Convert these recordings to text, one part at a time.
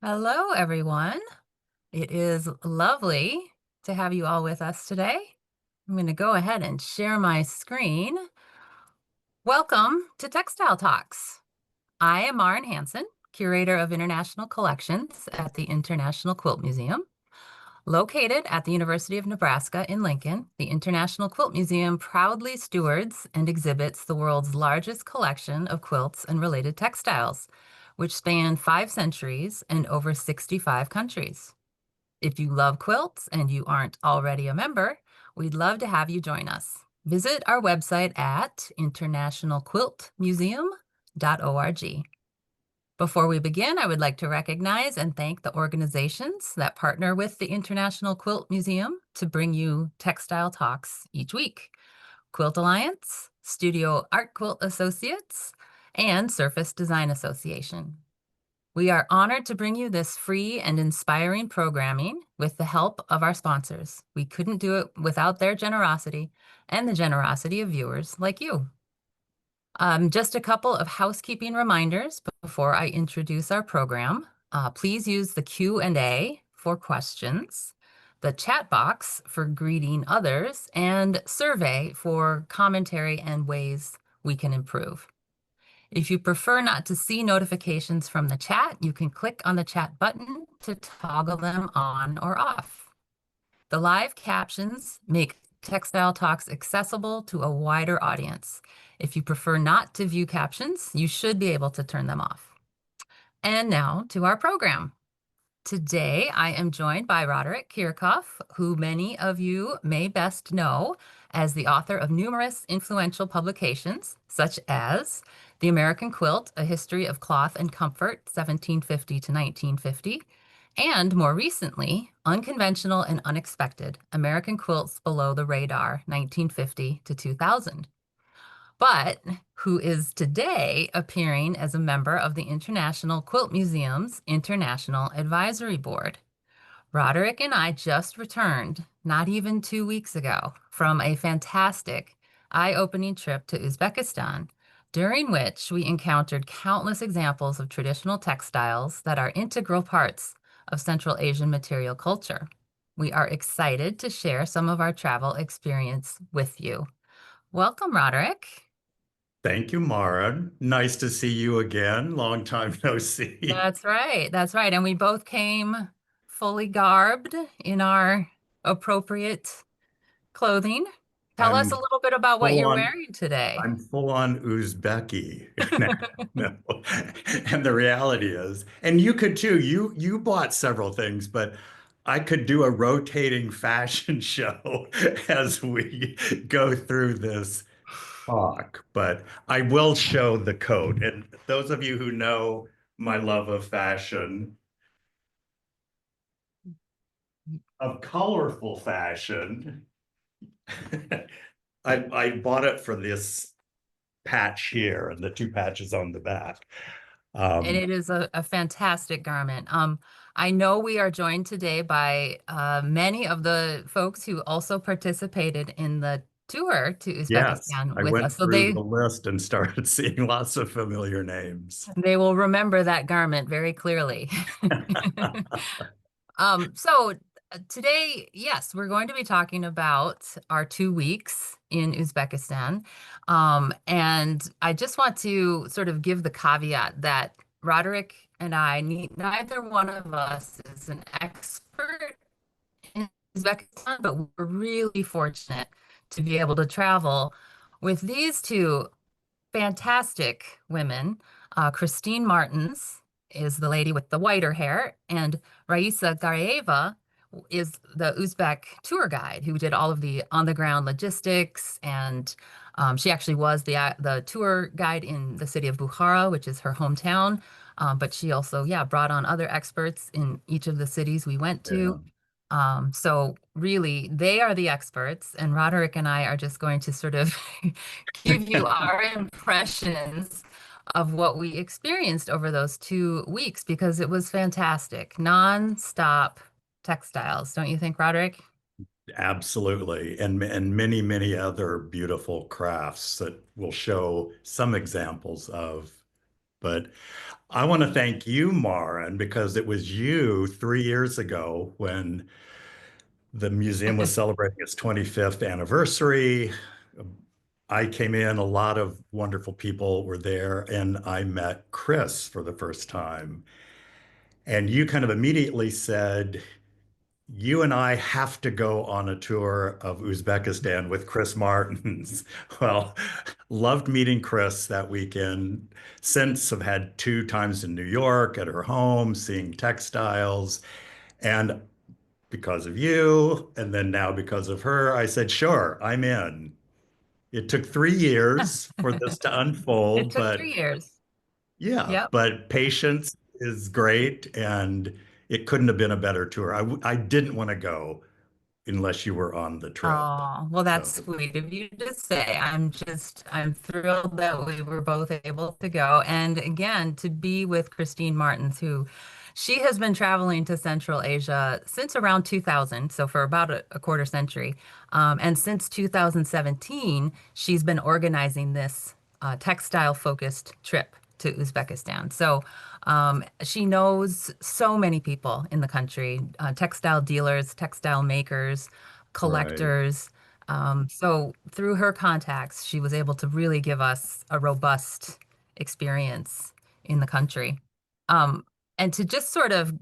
Hello, everyone. It is lovely to have you all with us today. I'm going to go ahead and share my screen. Welcome to Textile Talks. I am Marin Hanson, Curator of International Collections at the International Quilt Museum. Located at the University of Nebraska in Lincoln, the International Quilt Museum proudly stewards and exhibits the world's largest collection of quilts and related textiles, which span 5 centuries and over 65 countries. If you love quilts and you aren't already a member, we'd love to have you join us. Visit our website at internationalquiltmuseum.org. Before we begin, I would like to recognize and thank the organizations that partner with the International Quilt Museum to bring you textile talks each week: Quilt Alliance, Studio Art Quilt Associates, and Surface Design Association. We are honored to bring you this free and inspiring programming with the help of our sponsors. We couldn't do it without their generosity and the generosity of viewers like you. Just a couple of housekeeping reminders before I introduce our program. Please use the Q&A for questions, the chat box for greeting others, and survey for commentary and ways we can improve. If you prefer not to see notifications from the chat, you can click on the chat button to toggle them on or off. The live captions make Textile Talks accessible to a wider audience. If you prefer not to view captions, you should be able to turn them off. And now to our program. Today, I am joined by Roderick Kiracofe, who many of you may best know as the author of numerous influential publications, such as The American Quilt, A History of Cloth and Comfort, 1750 to 1950, and more recently, Unconventional and Unexpected, American Quilts Below the Radar, 1950 to 2000. But who is today appearing as a member of the International Quilt Museum's International Advisory Board. Roderick and I just returned, not even 2 weeks ago, from a fantastic, eye-opening trip to Uzbekistan, during which we encountered countless examples of traditional textiles that are integral parts of Central Asian material culture. We are excited to share some of our travel experience with you. Welcome, Roderick. Thank you, Mara. Nice to see you again. Long time no see. That's right. That's right. And we both came fully garbed in our appropriate clothing. Tell us a I'm little bit about what full you're on, wearing today. I'm full on Uzbeki now. No. And the reality is, and you could too, you bought several things, but I could do a rotating fashion show as we go through this talk, but I will show the coat. And those of you who know my love of fashion, of colorful fashion, I bought it for this patch here and the two patches on the back. And Um, it is a fantastic garment. I know we are joined today by many of the folks who also participated in the tour to yes, Uzbekistan I with went us. So through they the list and started seeing lots of familiar names. they will remember that garment very clearly. Today, yes, we're going to be talking about our 2 weeks in Uzbekistan. And I just want to sort of give the caveat that Roderick and I, neither one of us is an expert in Uzbekistan, but we're really fortunate to be able to travel with these two fantastic women. Christine Martins is the lady with the whiter hair, and Raisa Garayeva is the Uzbek tour guide who did all of the on-the-ground logistics, and she actually was the tour guide in the city of Bukhara, which is her hometown. But she also, yeah, brought on other experts in each of the cities we went Yeah. to. So really, they are the experts, and Roderick and I are just going to sort of give you our impressions of what we experienced over those 2 weeks because it was fantastic. Non-stop textiles, don't you think, Roderick? Absolutely. And many, many other beautiful crafts that we'll show some examples of But I want to thank you, Marin, because it was you 3 years ago when the museum was celebrating its 25th anniversary. I came in, a lot of wonderful people were there, and I met Chris for the first time. And you kind of immediately said, you and I have to go on a tour of Uzbekistan with Chris Martins. Well, loved meeting Chris that weekend. Since have had two times in New York at her home, seeing textiles. And because of you, and then now because of her, I said, sure, I'm in. It took 3 years for this to It unfold, took but 3 years. yeah, Yep. but patience is great, and it couldn't have been a better tour. I didn't want to go unless you were on the trip. Oh, well, that's So, sweet of you to say. I'm thrilled that we were both able to go. And again, to be with Christine Martins, who she has been traveling to Central Asia since around 2000, so for about a quarter century. And since 2017, she's been organizing this textile focused trip to Uzbekistan. So she knows so many people in the country, textile dealers, textile makers, right, collectors. So through her contacts, she was able to really give us a robust experience in the country. Um, and to just sort of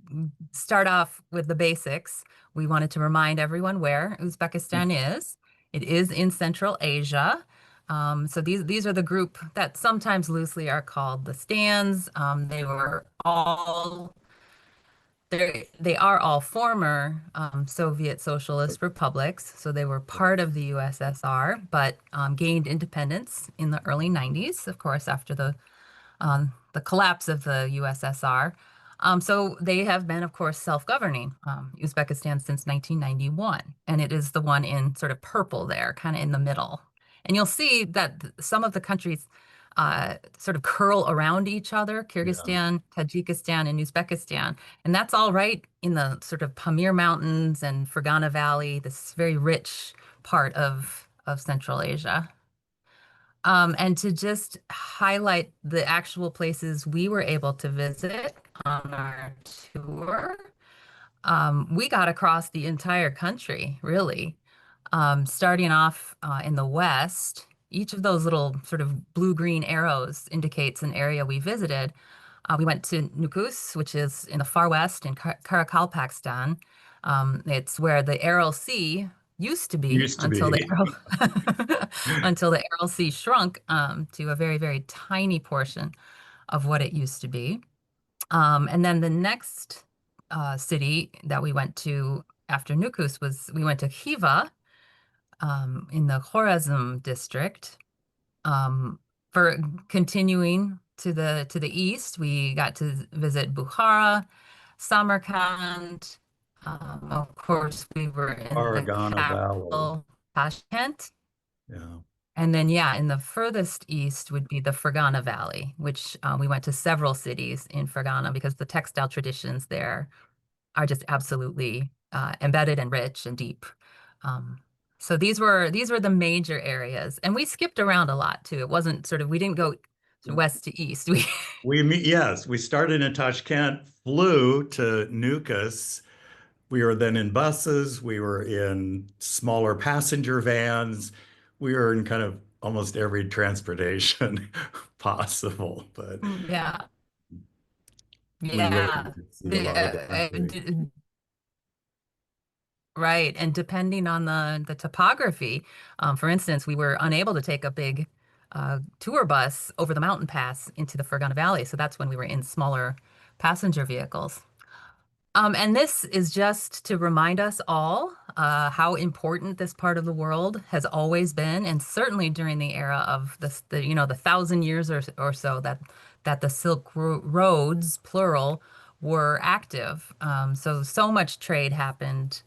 start off with the basics, we wanted to remind everyone where Uzbekistan is. It is in Central Asia. So these are the group that sometimes loosely are called the stands. They were all they are all former Soviet socialist republics, so they were part of the USSR, but gained independence in the early 90s, of course, after the collapse of the USSR. So they have been, of course, self-governing Uzbekistan since 1991, and it is the one in sort of purple there, kind of in the middle. And you'll see that some of the countries sort of curl around each other, yeah, Kyrgyzstan, Tajikistan, and Uzbekistan. And that's all right in the sort of Pamir Mountains and Fergana Valley, this very rich part of Central Asia. And to just highlight the actual places we were able to visit on our tour, we got across the entire country, really. Starting off in the west, each of those little sort of blue-green arrows indicates an area we visited. We went to Nukus, which is in the far west in Karakalpakstan. It's where the Aral Sea used to be used to be. until the Aral Sea shrunk to a very, very tiny portion of what it used to be. And then the next city that we went to after Nukus was we went to Khiva in the Khorazm district. For continuing to the east, we got to visit Bukhara, Samarkand. Of course, we were in the Oregano Valley. capital, Tashkent. Yeah. And then, yeah, in the furthest east would be the Fergana Valley, which we went to several cities in Fergana because the textile traditions there are just absolutely embedded and rich and deep. Um, so these were the major areas, and we skipped around a lot too. It wasn't sort of we didn't go west to east. We Yes, we started in Tashkent, flew to Nukus. We were then in buses, we were in smaller passenger vans, we were in kind of almost every transportation possible, but yeah we really yeah did see a lot of the country. right. And depending on the topography, for instance, we were unable to take a big tour bus over the mountain pass into the Fergana Valley. So that's when we were in smaller passenger vehicles. And this is just to remind us all how important this part of the world has always been, and certainly during the era of the 1,000 years or so that the Roads, plural, were active. So much trade happened,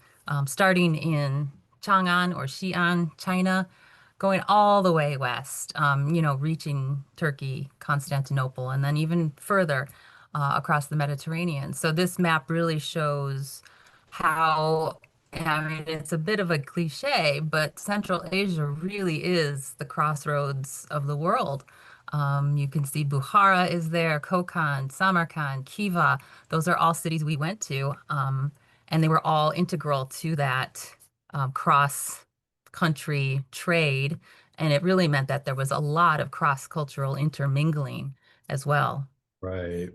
starting in Chang'an or Xi'an, China, going all the way west, reaching Turkey, Constantinople, and then even further across the Mediterranean. So this map really shows how, I mean, it's a bit of a cliche, but Central Asia really is the crossroads of the world. You can see Bukhara is there, Kokand, Samarkand, Khiva. Those are all cities we went to, and they were all integral to that cross-country trade. And it really meant that there was a lot of cross-cultural intermingling as well. Right.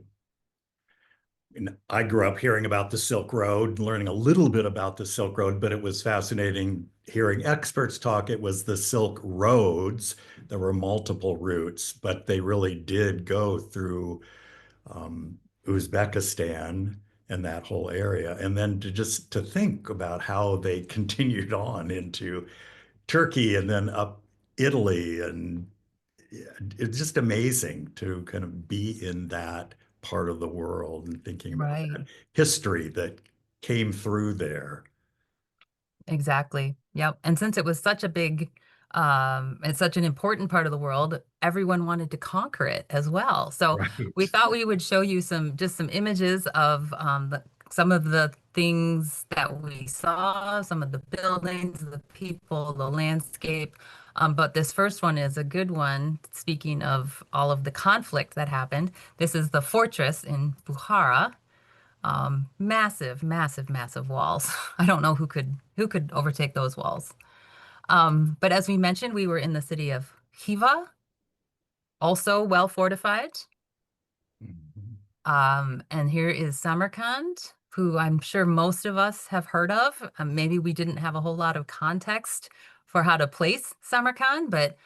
And I grew up hearing about the Silk Road, learning a little bit about the Silk Road, but it was fascinating hearing experts talk. It was the Silk Roads. There were multiple routes, but they really did go through um, Uzbekistan and that whole area. And then to think about how they continued on into Turkey and then up Italy. And yeah, it's just amazing to kind of be in that part of the world and thinking about Right. that history that came through there. Exactly. Yep. And since it was such a big, it's such an important part of the world, everyone wanted to conquer it as well. So we Right. thought we would show you just some images of some of the things that we saw, some of the buildings, the people, the landscape. But this first one is a good one. Speaking of all of the conflict that happened, this is the fortress in Bukhara. Massive, massive, massive walls. I don't know who could overtake those walls. But as we mentioned, we were in the city of Khiva, also well fortified. Mhm. And here is Samarkand, who I'm sure most of us have heard of. Maybe we didn't have a whole lot of context for how to place Samarkand, but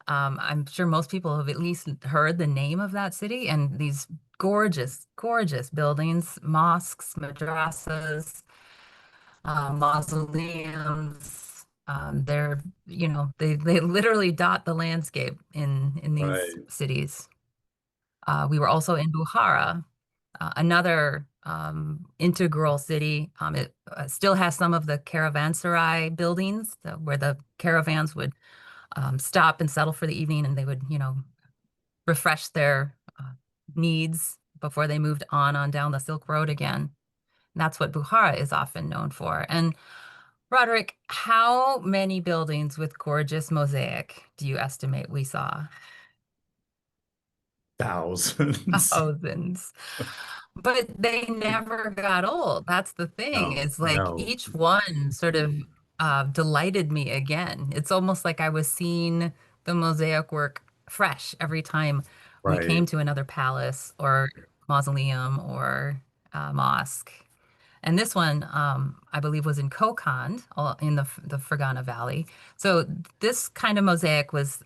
I'm sure most people have at least heard the name of that city and these gorgeous, gorgeous buildings, mosques, madrasas, mausoleums. They literally dot the landscape in these Right. cities. We were also in Bukhara, another integral city. It still has some of the caravanserai buildings where the caravans would stop and settle for the evening, and they would, refresh their needs before they moved on down the Silk Road again. And that's what Bukhara is often known for. And Roderick, how many buildings with gorgeous mosaic do you estimate we saw? Thousands. Thousands. But they never got old. That's the thing, No, is like no. each one sort of delighted me again. It's almost like I was seeing the mosaic work fresh every time we Right. came to another palace or mausoleum or mosque. And this one, I believe, was in Kokand, in the Fergana Valley. So this kind of mosaic was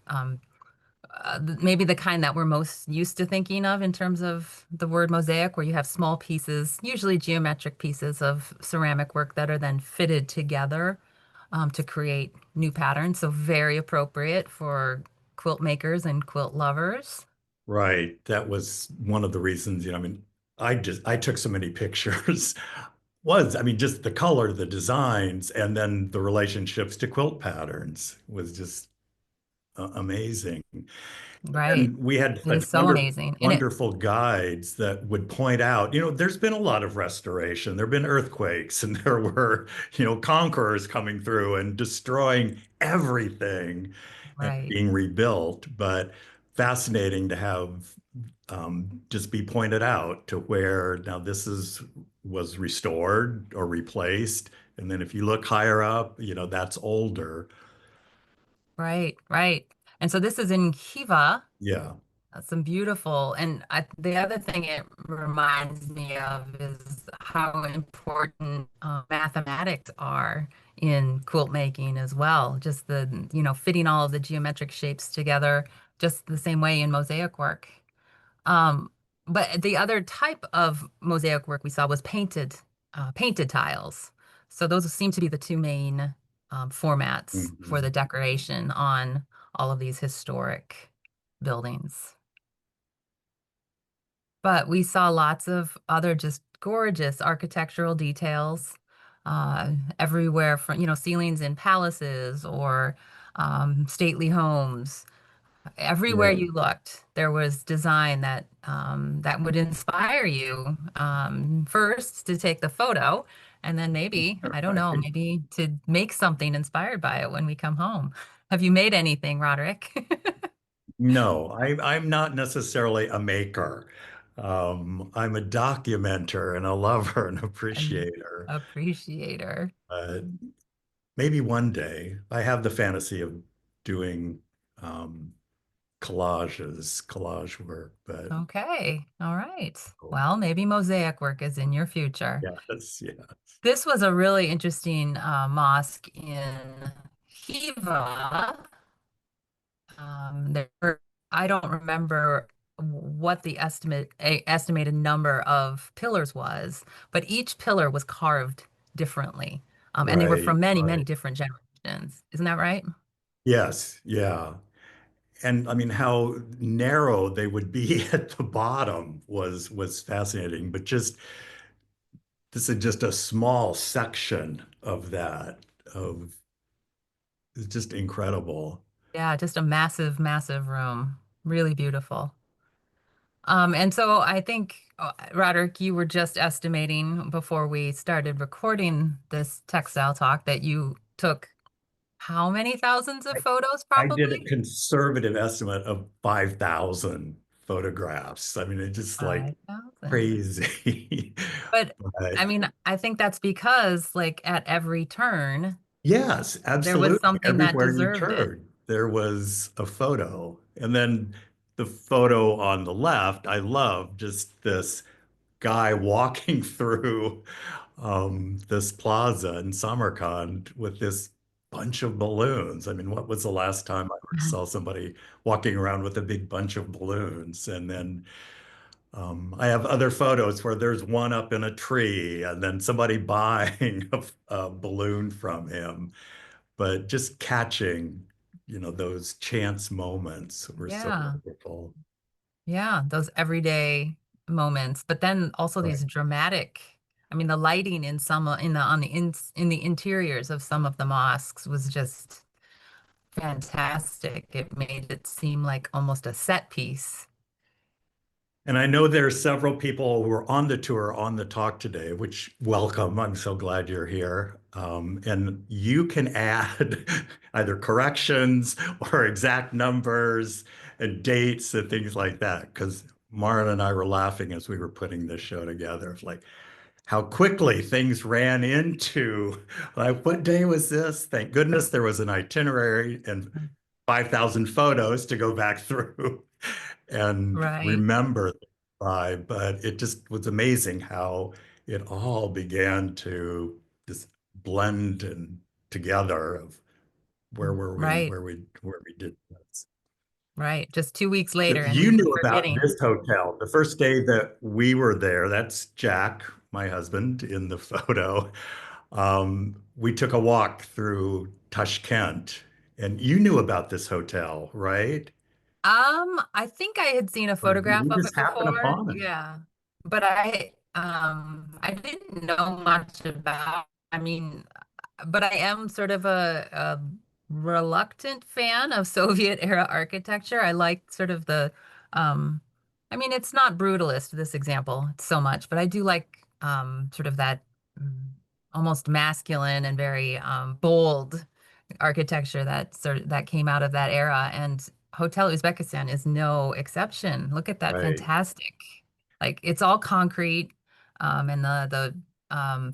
maybe the kind that we're most used to thinking of in terms of the word mosaic, where you have small pieces, usually geometric pieces of ceramic work that are then fitted together to create new patterns. So very appropriate for quilt makers and quilt lovers. Right. That was one of the reasons, I mean, I took so many pictures. I mean, just the color, the designs, and then the relationships to quilt patterns was just amazing. Right. And we had It is so amazing. And it, wonderful guides that would point out, there's been a lot of restoration. There have been earthquakes, and there were, conquerors coming through and destroying everything and right. being rebuilt. But fascinating to have just be pointed out to where now was restored or replaced. And then if you look higher up, that's older. Right. Right. And so this is in Kiva. Yeah. Some beautiful, and the other thing it reminds me of is how important mathematics are in quilt making as well. Just fitting all of the geometric shapes together, just the same way in mosaic work. Um, but the other type of mosaic work we saw was painted tiles. So those seem to be the two main formats for Mhm. the decoration on all of these historic buildings. But we saw lots of other just gorgeous architectural details everywhere from, ceilings in palaces or stately homes. Everywhere Yeah. you looked, there was design that would inspire you first to take the photo, and then maybe, I don't know, Right. maybe to make something inspired by it when we come home. Have you made anything, Roderick? No, I'm not necessarily a maker. I'm a documenter and a lover and An appreciator. appreciator. Uh, Maybe one day I have the fantasy of doing um, collage work, but Okay. All right. oh, Well, maybe mosaic work is in your future. yes, yeah. This was a really interesting mosque in Hiva. There were, I don't remember what the estimated number of pillars was, but each pillar was carved differently. And they were Right, from many, right. many different generations. Isn't that right? Yes, yeah. And I mean, how narrow they would be at the bottom was fascinating. But just this is just a small section of that. Of It's just incredible. Yeah, just a massive, massive room. Really beautiful. And so I think, Roderick, you were just estimating before we started recording this textile talk that you took how many thousands of I, photos, I did a probably? conservative estimate of 5,000 photographs. I mean, it's just like 5,000. crazy. But But I mean, I think that's because, like, at every turn, yes, there was absolutely. something that Everywhere you deserved it. turned, there was a photo. And then the photo on the left, I love just this guy walking through this plaza in Samarkand with this bunch of balloons. I mean, what was the last time I ever saw somebody walking around with a big bunch of balloons? And then I have other photos where there's one up in a tree and then somebody buying a balloon from him. But just catching, those chance moments were so Yeah. wonderful. Yeah, those everyday moments, but then also Right. these dramatic. I mean, the lighting in some in the on the in the interiors of some of the mosques was just fantastic. It made it seem like almost a set piece. And I know there are several people who are on the tour on the talk today, which welcome. I'm so glad you're here. And you can add either corrections or exact numbers and dates and things like that. Because Marin and I were laughing as we were putting this show together. It's like how quickly things ran into, like, what day was this? Thank goodness there was an itinerary and 5,000 photos to go back through and Right, remember the vibe. But it just was amazing how it all began to just blend and together of where were we and right, where we did this. right. Just 2 weeks later, and You we'd be knew about forgetting. this hotel the first day that we were there. That's Jack, my husband, in the photo. We took a walk through Tashkent, and you knew about this hotel, right? I think I had seen a Or did photograph we of just it happen before. upon it? Yeah. But I didn't know much about, I mean, but I am sort of a reluctant fan of Soviet era architecture. I like sort of um, I mean, it's not brutalist, this example, so much, but I do like sort of that almost masculine and very bold architecture that came out of that era. And Hotel Uzbekistan is no exception. Look at that Right. fantastic, like it's all concrete, and the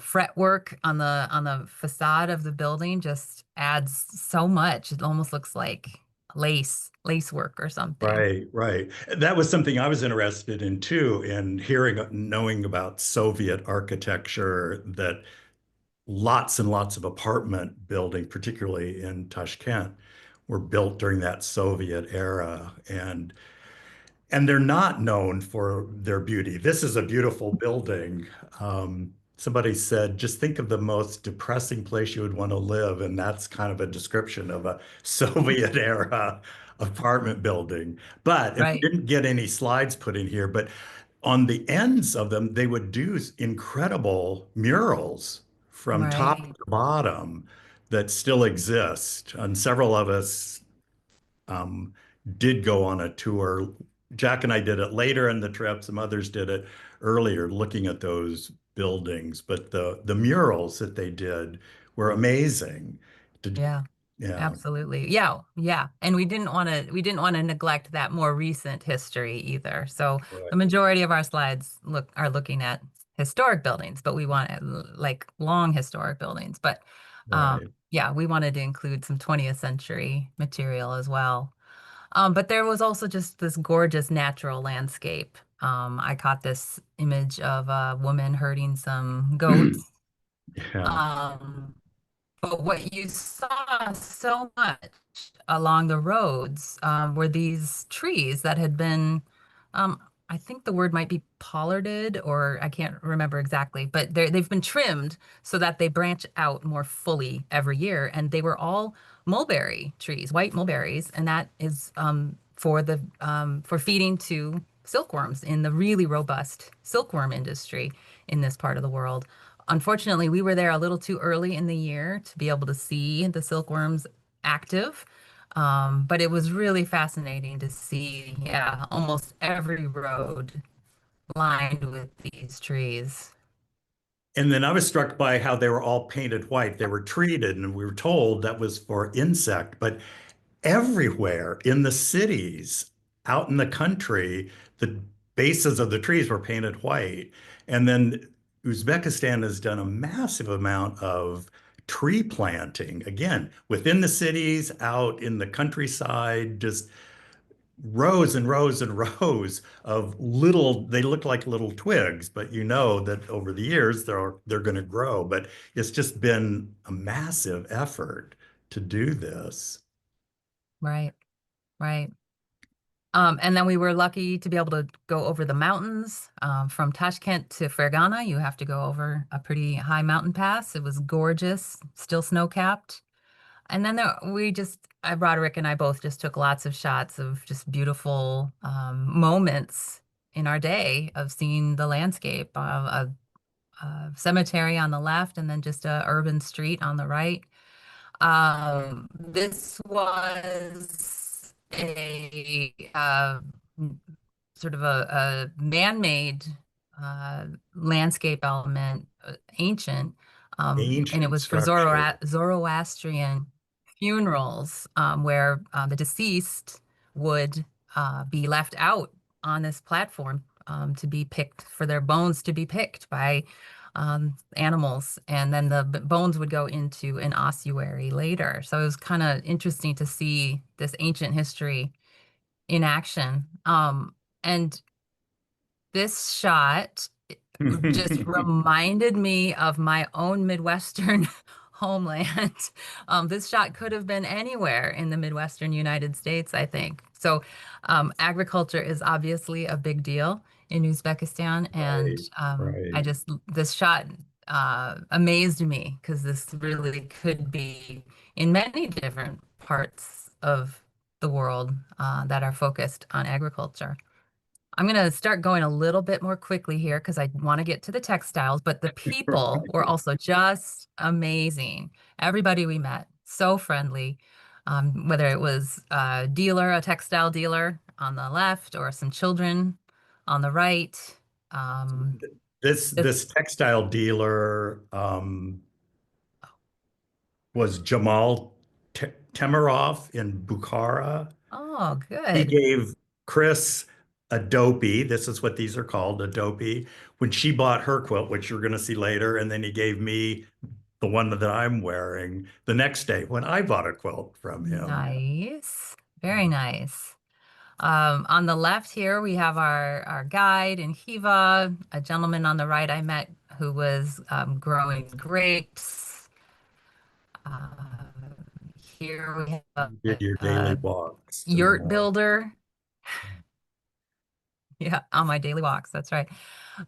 fretwork on the facade of the building just adds so much. It almost looks like lace work or something. Right, right. That was something I was interested in too, in knowing about Soviet architecture, that lots and lots of apartment building, particularly in Tashkent, were built during that Soviet era. And they're not known for their beauty. This is a beautiful building. Somebody said, just think of the most depressing place you would want to live. And that's kind of a description of a Soviet era apartment building. But, and we Right, didn't get any slides put in here, but on the ends of them, they would do incredible murals from top right. to bottom that still exist. And several of us um, did go on a tour. Jack and I did it later in the trip. Some others did it earlier, looking at those buildings. But the murals that they did were amazing. Did Yeah. Yeah, Absolutely. Yeah, yeah. And we didn't want to neglect that more recent history either. So the right, majority of our slides are looking at historic buildings, but we want like long historic buildings. But right. yeah, we wanted to include some 20th century material as well. But there was also just this gorgeous natural landscape. I caught this image of a woman herding some goats. Yeah, Um, but what you saw so much along the roads were these trees that had been, um, I think the word might be pollarded, or I can't remember exactly, but they've been trimmed so that they branch out more fully every year. And they were all mulberry trees, white mulberries, and that is for feeding to silkworms in the really robust silkworm industry in this part of the world. Unfortunately, we were there a little too early in the year to be able to see the silkworms active. But it was really fascinating to see, yeah, almost every road lined with these trees. and then I was struck by how they were all painted white. They were treated, and we were told that was for insect, but everywhere in the cities, out in the country, the bases of the trees were painted white. And then Uzbekistan has done a massive amount of tree planting, again, within the cities, out in the countryside, just rows and rows and rows of little, they look like little twigs, but you know that over the years they're going to grow. But it's just been a massive effort to do this. Right, right. And then we were lucky to be able to go over the mountains. From Tashkent to Fergana, you have to go over a pretty high mountain pass. It was gorgeous, still snow-capped. And then Roderick and I both just took lots of shots of just beautiful moments in our day of seeing the landscape, a cemetery on the left, and then just a urban street on the right. This was a sort of a man-made uh, landscape element, ancient, and it Ancient was for structure. Zoroastrian funerals, where the deceased would be left out on this platform to be picked for their bones to be picked by animals, and then the bones would go into an ossuary later. So it was kind of interesting to see this ancient history in action. And this shot just reminded me of my own Midwestern homeland. This shot could have been anywhere in the Midwestern United States, I think. So, agriculture is obviously a big deal in Uzbekistan, and Right, right. this shot amazed me because this really could be in many different parts of the world that are focused on agriculture. I'm going to start going a little bit more quickly here because I want to get to the textiles, but the people were also just amazing. Everybody we met, so friendly. Whether it was a textile dealer on the left, or some children on the right. Um, This this, textile dealer was Jamal Temirov in Bukhara. oh, He good. gave Chris a dopey. This is what these are called, a dopey, when she bought her quilt, which you're going to see later. And then he gave me the one that I'm wearing the next day when I bought a quilt from him. Nice. Very nice. On the left here, we have our guide in Hiva, a gentleman on the right I met who was growing grapes. Uh, Here we have Did your daily a walks in the yurt morning. builder. Yeah, on my daily walks. That's right.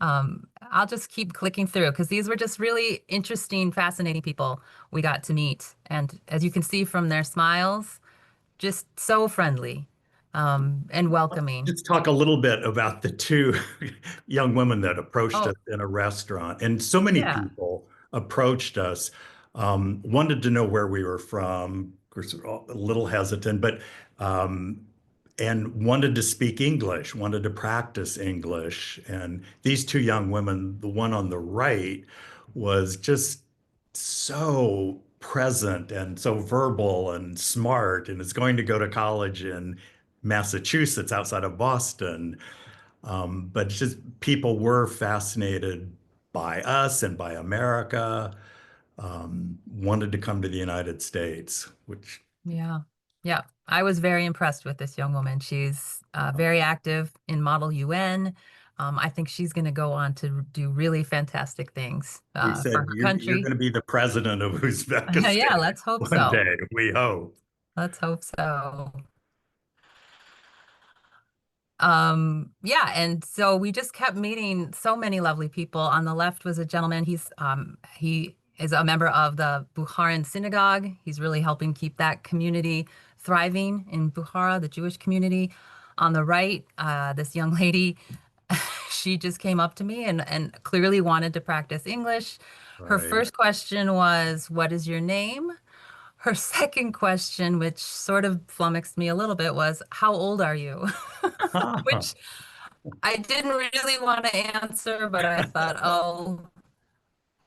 I'll just keep clicking through because these were just really interesting, fascinating people we got to meet. And as you can see from their smiles, just so friendly and welcoming. Let's talk a little bit about the two young women that approached us Oh, in a restaurant. And so many yeah. people approached us, wanted to know where we were from, of course, a little hesitant, but um, and wanted to speak English, wanted to practice English. And these two young women, the one on the right was just so present and so verbal and smart and is going to go to college in Massachusetts outside of Boston. But it's just people were fascinated by us and by America, wanted to come to the United States, which Yeah. Yeah. I was very impressed with this young woman. She's very active in Model UN. I think she's going to go on to do really fantastic things we for said her you're country. going to be the president of Uzbekistan Yeah, let's hope one so. day, we hope. Let's hope so. Yeah, and so we just kept meeting so many lovely people. On the left was a gentleman. He is a member of the Bukharan synagogue. He's really helping keep that community thriving in Bukhara, the Jewish community. On the right, this young lady, she just came up to me and clearly wanted to practice English. Her Right. first question was, "What is your name?" Her second question, which sort of flummoxed me a little bit, was, "How old are you?" Huh. Which I didn't really want to answer, but I thought, oh,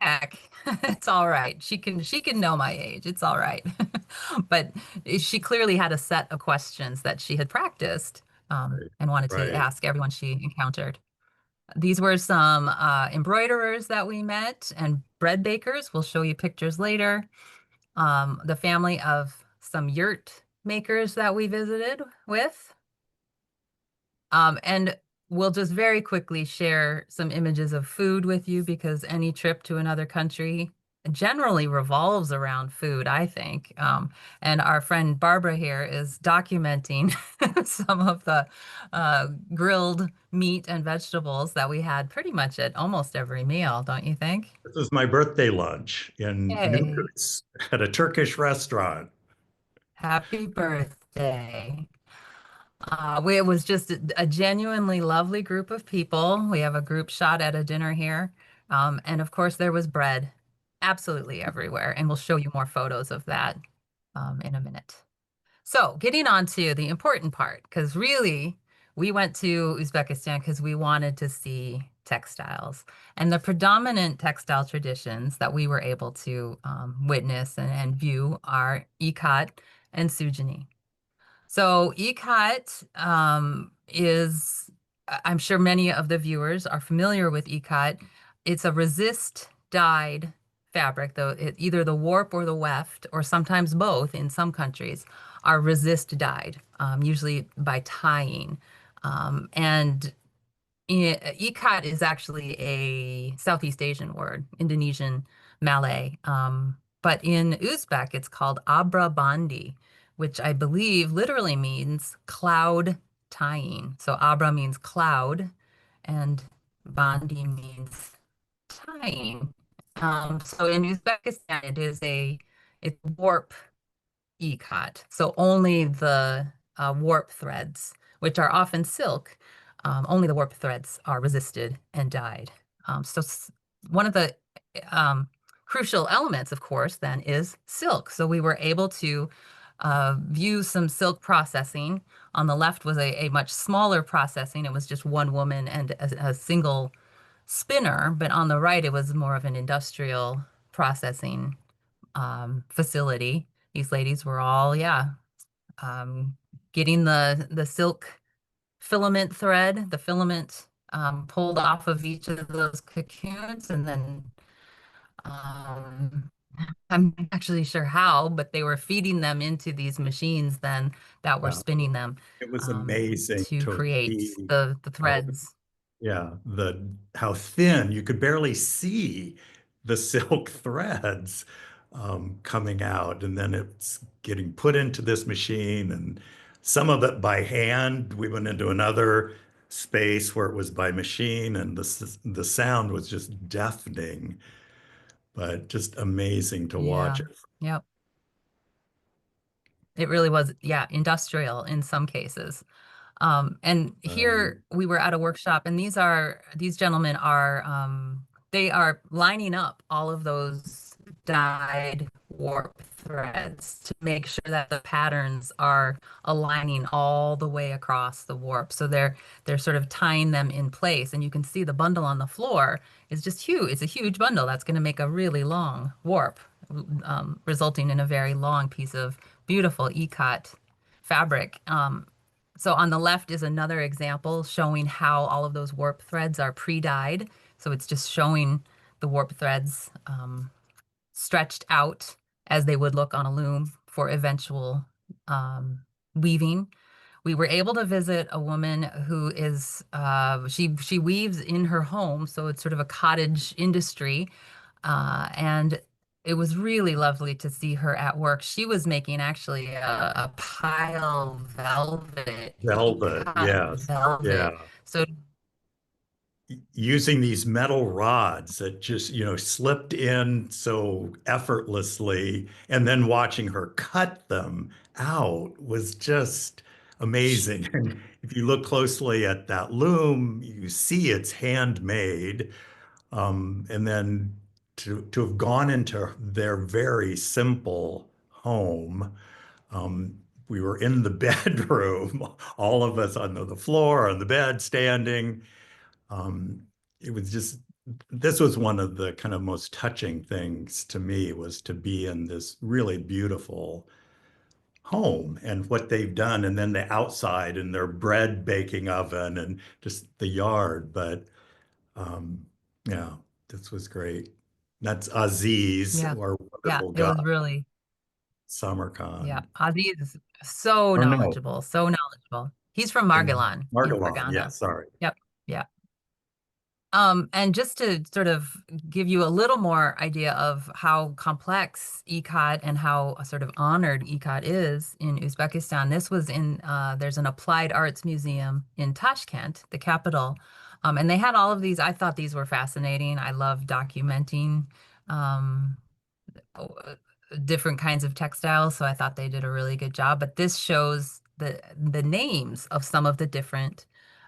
heck, it's all right. She can know my age. It's all right. But she clearly had a set of questions that she had practiced Right. and wanted to Right. ask everyone she encountered. These were some embroiderers that we met and bread bakers. We'll show you pictures later. The family of some yurt makers that we visited with. And we'll just very quickly share some images of food with you because any trip to another country generally revolves around food, I think. And our friend Barbara here is documenting some of the grilled meat and vegetables that we had pretty much at almost every meal, don't you think? This was my birthday lunch in Yay. Newcrest at a Turkish restaurant. Happy birthday. It was just a genuinely lovely group of people. We have a group shot at a dinner here. And of course, there was bread absolutely everywhere. And we'll show you more photos of that in a minute. So, getting on to the important part, because really, we went to Uzbekistan because we wanted to see textiles. And the predominant textile traditions that we were able to witness and view are Ikat and Suzani. So Ikat I'm sure many of the viewers are familiar with Ikat. It's a resist dyed fabric, though either the warp or the weft, or sometimes both in some countries, are resist dyed, usually by tying. And Ikat is actually a Southeast Asian word, Indonesian, Malay. But in Uzbek, it's called abra bandi, which I believe literally means cloud tying. So abra means cloud, and bandi means tying. So in Uzbekistan, it's warp Ikat. So only the warp threads, which are often silk, only the warp threads are resisted and dyed. So one of the um, crucial elements, of course, then is silk. So we were able to view some silk processing. On the left was a much smaller processing. It was just one woman and a single spinner, but on the right, it was more of an industrial processing facility. These ladies were all, yeah, um, getting the silk filament thread, the filament pulled off of each of those cocoons, and then um, I'm not actually sure how, but they were feeding them into these machines then that were Yeah, spinning them it was amazing to to create see the how, threads. yeah, how thin you could barely see the silk threads coming out, and then it's getting put into this machine, and some of it by hand. We went into another space where it was by machine, and the sound was just deafening, but just amazing to watch Yeah. it. Yep. It really was, yeah, industrial in some cases. And Right. here we were at a workshop, and these gentlemen are they are lining up all of those dyed warp threads to make sure that the patterns are aligning all the way across the warp. So they're sort of tying them in place, and you can see the bundle on the floor is just huge. It's a huge bundle that's going to make a really long warp. resulting in a very long piece of beautiful Ikat fabric. So on the left is another example showing how all of those warp threads are pre-dyed. So it's just showing the warp threads stretched out as they would look on a loom for eventual weaving. We were able to visit a woman who is she weaves in her home, so it's sort of a cottage industry, and it was really lovely to see her at work. She was making actually a pile velvet, Velvet, ikat yes. velvet. Yeah. So Using these metal rods that just, slipped in so effortlessly, and then watching her cut them out was just amazing. And if you look closely at that loom, you see it's handmade. And then to have gone into their very simple home, um, we were in the bedroom, all of us on the floor, on the bed, standing. Um, it was just, this was one of the kind of most touching things to me, was to be in this really beautiful home and what they've done, and then the outside and their bread baking oven and just the yard. But um, yeah, this was great. That's Aziz, yeah, our yeah, wonderful it guy, was really, yeah. Samarkand. Aziz is so Or no, knowledgeable, so knowledgeable. He's from in Margalan in Margalon. Yeah, Fergana. sorry. Yep. Yeah. And just to sort of give you a little more idea of how complex Ikat and how sort of honored Ikat is in Uzbekistan, this was in, there's an applied arts museum in Tashkent, the capital. And they had all of these. I thought these were fascinating. I love documenting um, different kinds of textiles, so I thought they did a really good job. But this shows the names of some of the different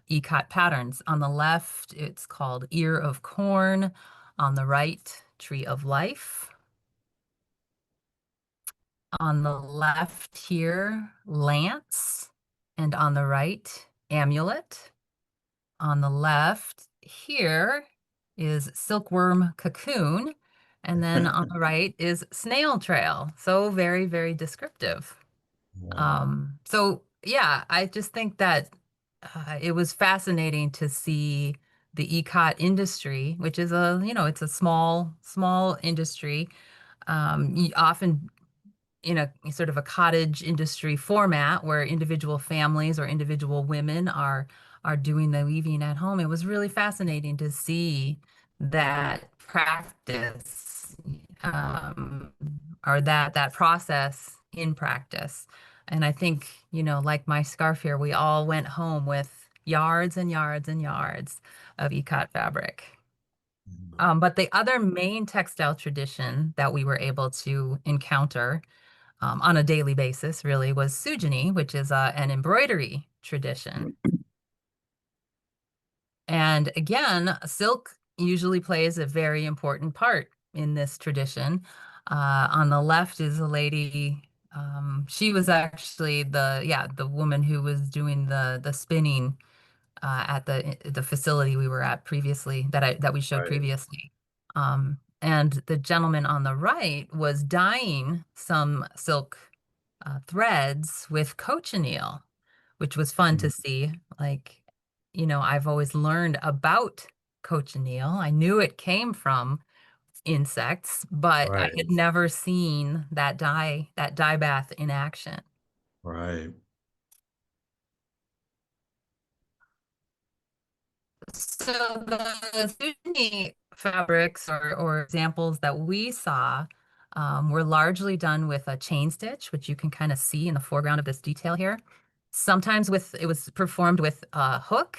ikat patterns. On the left, it's called ear of corn. On the right, tree of life. On the left here, lance. And on the right, amulet. On the left here is silkworm cocoon. And then on the right is snail trail. So very, very descriptive. Wow. So yeah, I just think that it was fascinating to see the ECOT industry, which is it's a small industry, often in a sort of a cottage industry format where individual families or individual women are doing the weaving at home. It was really fascinating to see that practice, um, or that process in practice. And I think, like my scarf here, we all went home with yards and yards and yards of ikat fabric. But the other main textile tradition that we were able to encounter on a daily basis really was Suzani, which is an embroidery tradition. And again, silk usually plays a very important part in this tradition. On the left is a lady. She was actually the woman who was doing the spinning at the facility we were at previously that we showed Right. previously. And the gentleman on the right was dyeing some silk threads with cochineal, which was fun to see. Like, I've always learned about cochineal. I knew it came from insects, but I Right. had never seen that dye bath in action. Right. So the Sydney fabrics or examples that we saw were largely done with a chain stitch, which you can kind of see in the foreground of this detail here. Sometimes it was performed with a hook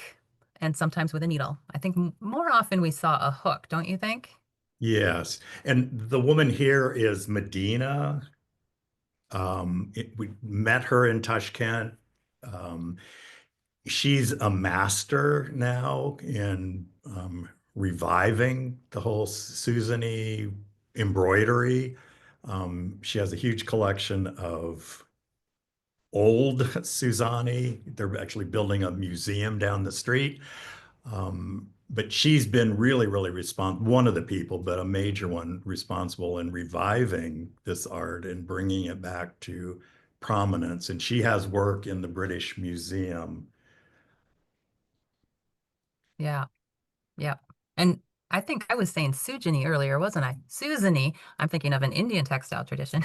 and sometimes with a needle. I think more often we saw a hook, don't you think? Yes. And the woman here is Medina. We met her in Tashkent. Um, she's a master now in reviving the whole Suzani embroidery. She has a huge collection of old Suzani. They're actually building a museum down the street. but she's been really, really one of the people, but a major one responsible in reviving this art and bringing it back to prominence. And she has work in the British Museum. Yeah. Yeah. And I think I was saying Suzani earlier, wasn't I? Suzani. I'm thinking of an Indian textile tradition.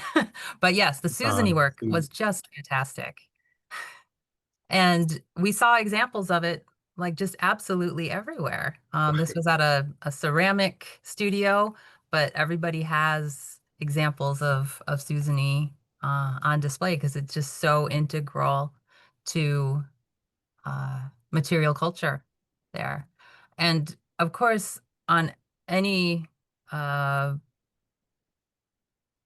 But yes, the Suzani work was just fantastic. And we saw examples of it like just absolutely everywhere. This was at a ceramic studio, but everybody has examples of Suzani on display because it's just so integral to material culture there. And of course, on any uh,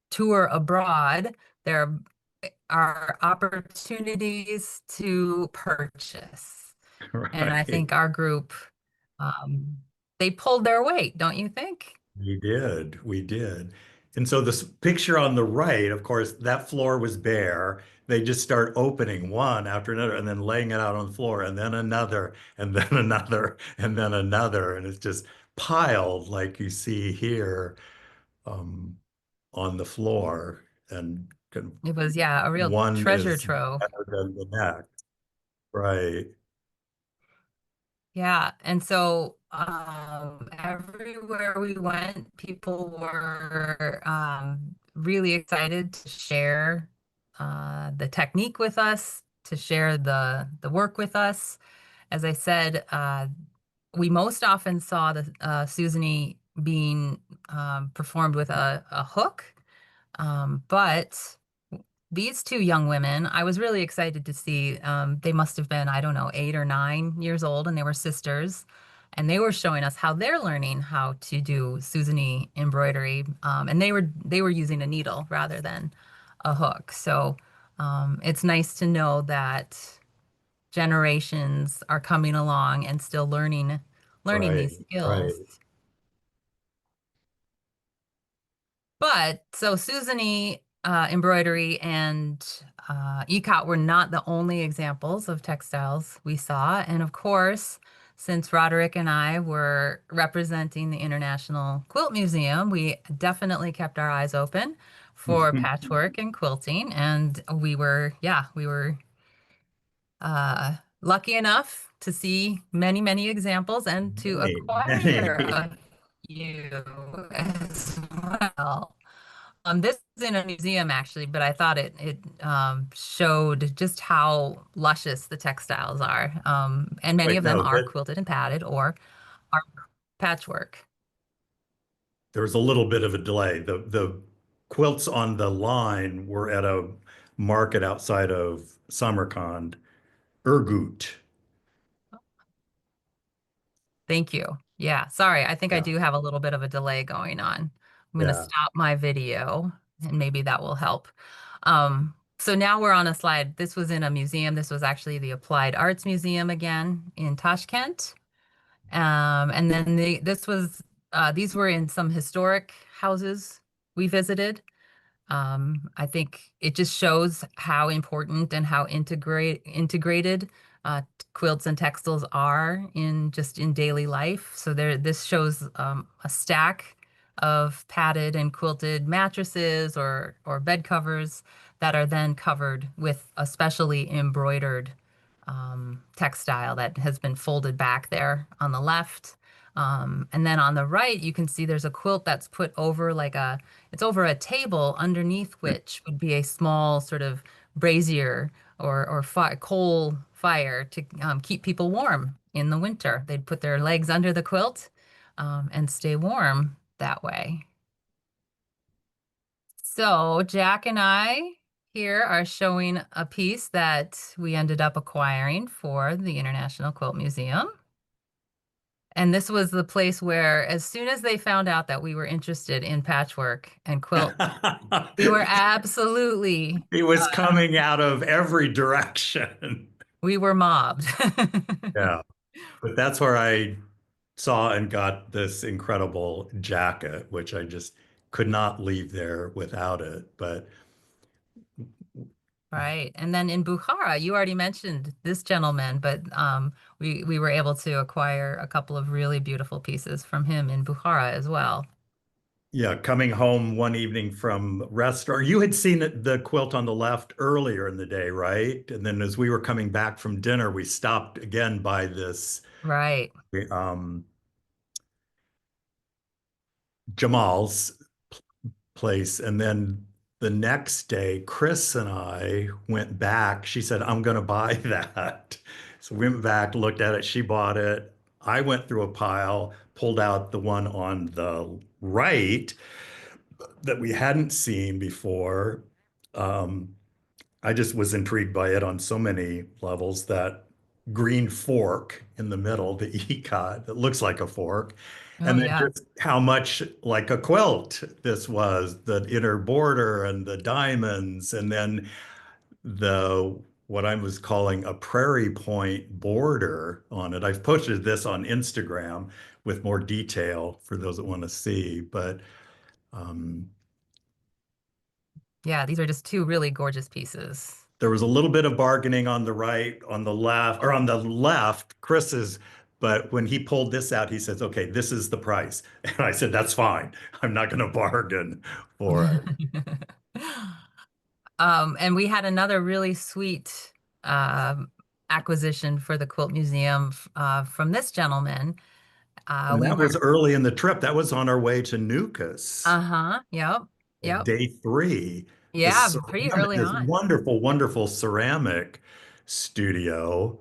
tour abroad, there are opportunities to purchase. And I Right. think our group, um, they pulled their weight, don't you think? We did. We did. And so this picture on the right, of course, that floor was bare. They just start opening one after another and then laying it out on the floor and then another and then another and then another. And it's just piled like you see here um, on the floor. And It was, yeah, a real one treasure is trove. better than the next. Right. Yeah, and so everywhere we went, people were really excited to share the technique with us, to share the work with us. As I said, we most often saw the Suzani being performed with a hook, but these two young women, I was really excited to see. They must have been, I don't know, 8 or 9 years old, and they were sisters. And they were showing us how they're learning how to do Suzani embroidery. And they were using a needle rather than a hook. So it's nice to know that generations are coming along and still learning Right. these Right. skills. But so Suzani embroidery and Ikat were not the only examples of textiles we saw. And of course, since Roderick and I were representing the International Quilt Museum, we definitely kept our eyes open for patchwork and quilting. And we were uh, lucky enough to see many, many examples and to Many, acquire many. a few as well. This is in a museum actually, but I thought it showed just how luscious the textiles are. And many Wait, of them no, are that quilted and padded or are patchwork. there was a little bit of a delay. The quilts on the line were at a market outside of Samarkand, Urgut. Thank you. Yeah, sorry. I think I Yeah, do have a little bit of a delay going on. I'm going to yeah. stop my video and maybe that will help. So now we're on a slide. This was in a museum. This was actually the Applied Arts Museum again in Tashkent. And then these were in some historic houses we visited. I think it just shows how important and how integrated quilts and textiles are in daily life. So this shows a stack of padded and quilted mattresses or bed covers that are then covered with a specially embroidered textile that has been folded back there on the left. And then on the right, you can see there's a quilt that's put over it's over a table underneath which would be a small sort of brazier or fi coal fire to keep people warm in the winter. They'd put their legs under the quilt and stay warm that way. So Jack and I here are showing a piece that we ended up acquiring for the International Quilt Museum. And this was the place where, as soon as they found out that we were interested in patchwork and quilt, we were absolutely, It was coming out of every direction. we were mobbed. Yeah, but that's where I saw and got this incredible jacket, which I just could not leave there without it. But Right. And then in Bukhara, you already mentioned this gentleman, but we were able to acquire a couple of really beautiful pieces from him in Bukhara as well. Yeah, coming home one evening from restaurant, you had seen the quilt on the left earlier in the day, right? And then as we were coming back from dinner, we stopped again by this Right. um, Jamal's place. And then the next day, Chris and I went back. She said, I'm going to buy that. So we went back, looked at it. She bought it. I went through a pile, pulled out the one on the right that we hadn't seen before. Um, I just was intrigued by it on so many levels. That green fork in the middle, the Ikat, that looks like a fork. Oh, And then yeah. just how much like a quilt this was, the inner border and the diamonds, and then the what I was calling a prairie point border on it. I've posted this on Instagram with more detail for those that want to see, but um, Yeah, these are just two really gorgeous pieces. there was a little bit of bargaining on the right, on the left, or on the left, Chris's, but when he pulled this out, he says, okay, this is the price. And I said, that's fine. I'm not going to bargain for it. And we had another really sweet acquisition for the Quilt Museum from this gentleman. And We that were, was early in the trip. That was on our way to Nukus, uh-huh, yep, yep. day three. The Yeah, pretty ceramic, early this on. wonderful, wonderful ceramic studio,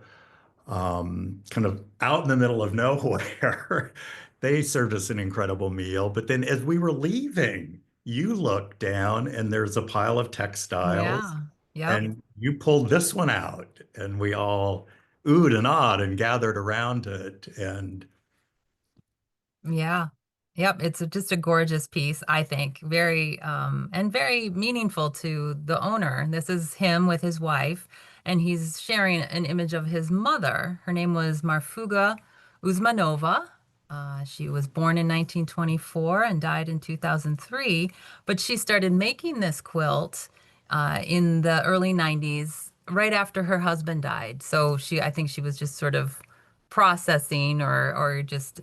kind of out in the middle of nowhere. They served us an incredible meal. But then as we were leaving, you look down and there's a pile of textiles, Yeah, yep. and you pulled this one out, and we all oohed and awed and gathered around it. And Yeah. Yep, it's just a gorgeous piece, I think. Very and very meaningful to the owner. This is him with his wife, and he's sharing an image of his mother. Her name was Marfuga Uzmanova. She was born in 1924 and died in 2003, but she started making this quilt in the early 90s, right after her husband died. So I think she was just sort of processing or just